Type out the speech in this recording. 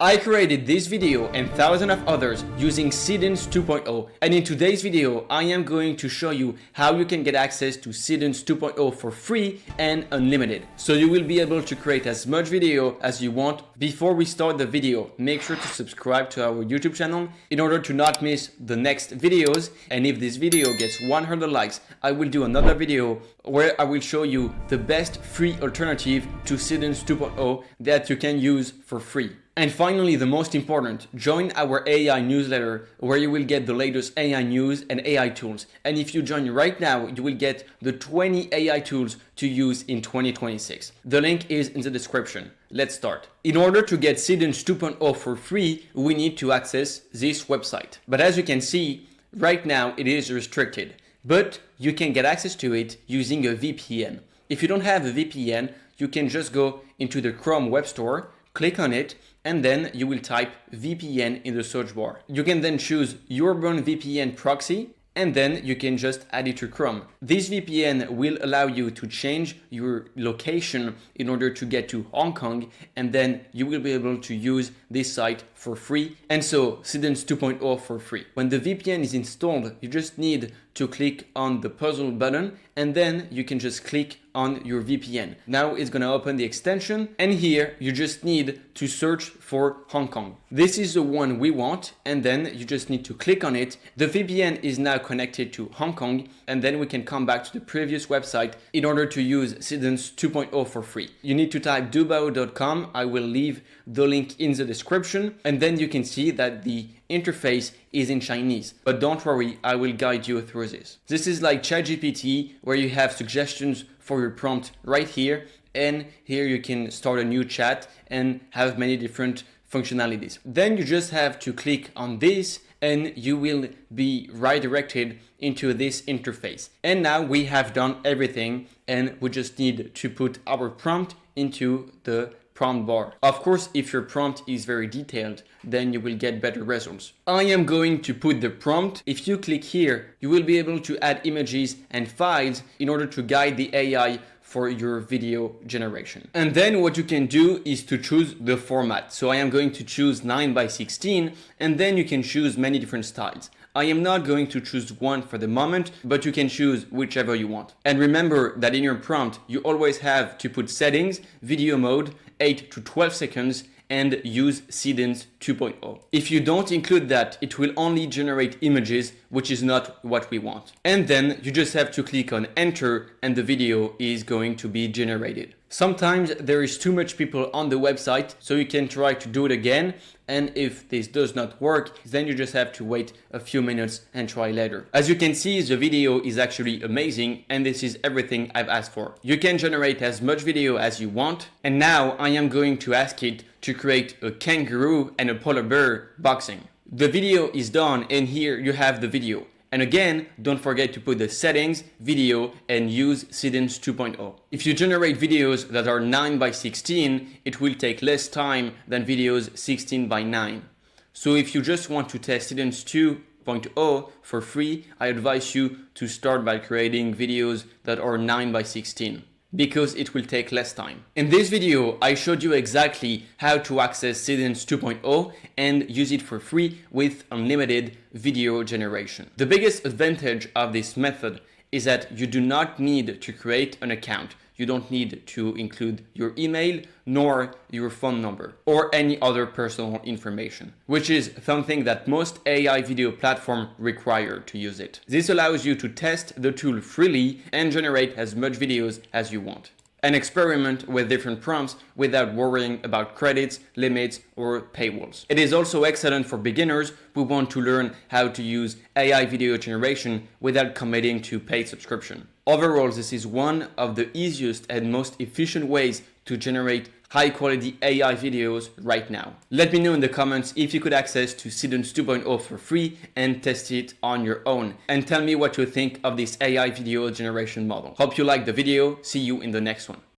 I created this video and thousands of others using Seedance 2.0, and in today's video I am going to show you how you can get access to Seedance 2.0 for free and unlimited. So you will be able to create as much video as you want. Before we start the video, make sure to subscribe to our YouTube channel in order to not miss the next videos, and if this video gets 100 likes, I will do another video where I will show you the best free alternative to Seedance 2.0 that you can use for free. And finally, the most important, join our AI newsletter where you will get the latest AI news and AI tools. And if you join right now, you will get the 20 AI tools to use in 2026. The link is in the description. Let's start. In order to get Seedance 2.0 for free, we need to access this website. But as you can see, right now it is restricted. But you can get access to it using a VPN. If you don't have a VPN, you can just go into the Chrome web store, click on it, and then you will type VPN in the search bar. You can then choose your own VPN proxy, and then you can just add it to Chrome. This VPN will allow you to change your location in order to get to Hong Kong, and then you will be able to use this site for free. And so Seedance 2.0 for free. When the VPN is installed, you just need to click on the puzzle button, and then you can just click on your VPN. Now it's gonna open the extension, and here you just need to search for Hong Kong. This is the one we want, and then you just need to click on it. The VPN is now connected to Hong Kong, and then we can come back to the previous website in order to use Seedance 2.0 for free. You need to type dubao.com. I will leave the link in the description, and then you can see that the interface is in Chinese. But don't worry, I will guide you through this. This is like ChatGPT, where you have suggestions for your prompt right here, and here you can start a new chat and have many different functionalities. Then you just have to click on this and you will be redirected into this interface. And now we have done everything, and we just need to put our prompt into the prompt bar. Of course, if your prompt is very detailed, then you will get better results. I am going to put the prompt. If you click here, you will be able to add images and files in order to guide the AI for your video generation. And then what you can do is to choose the format. So I am going to choose 9:16, and then you can choose many different styles. I am not going to choose one for the moment, but you can choose whichever you want. And remember that in your prompt, you always have to put settings, video mode, 8 to 12 seconds, and use Seedance 2.0. If you don't include that, it will only generate images, which is not what we want. And then you just have to click on enter, and the video is going to be generated. Sometimes there is too much people on the website, so you can try to do it again. And if this does not work, then you just have to wait a few minutes and try later. As you can see, the video is actually amazing, and this is everything I've asked for. You can generate as much video as you want. And now I am going to ask it to create a kangaroo and a polar bear boxing. The video is done, and here you have the video. And again, don't forget to put the settings, video, and use Seedance 2.0. If you generate videos that are 9:16, it will take less time than videos 16:9. So if you just want to test Seedance 2.0 for free, I advise you to start by creating videos that are 9:16. Because it will take less time. In this video, I showed you exactly how to access Seedance 2.0 and use it for free with unlimited video generation. The biggest advantage of this method is that you do not need to create an account. You don't need to include your email nor your phone number or any other personal information, which is something that most AI video platforms require to use it. This allows you to test the tool freely and generate as much videos as you want, and experiment with different prompts without worrying about credits, limits, or paywalls. It is also excellent for beginners who want to learn how to use AI video generation without committing to paid subscription. Overall, this is one of the easiest and most efficient ways to generate high-quality AI videos right now. Let me know in the comments if you could access to Seedance 2.0 for free and test it on your own. And tell me what you think of this AI video generation model. Hope you liked the video. See you in the next one.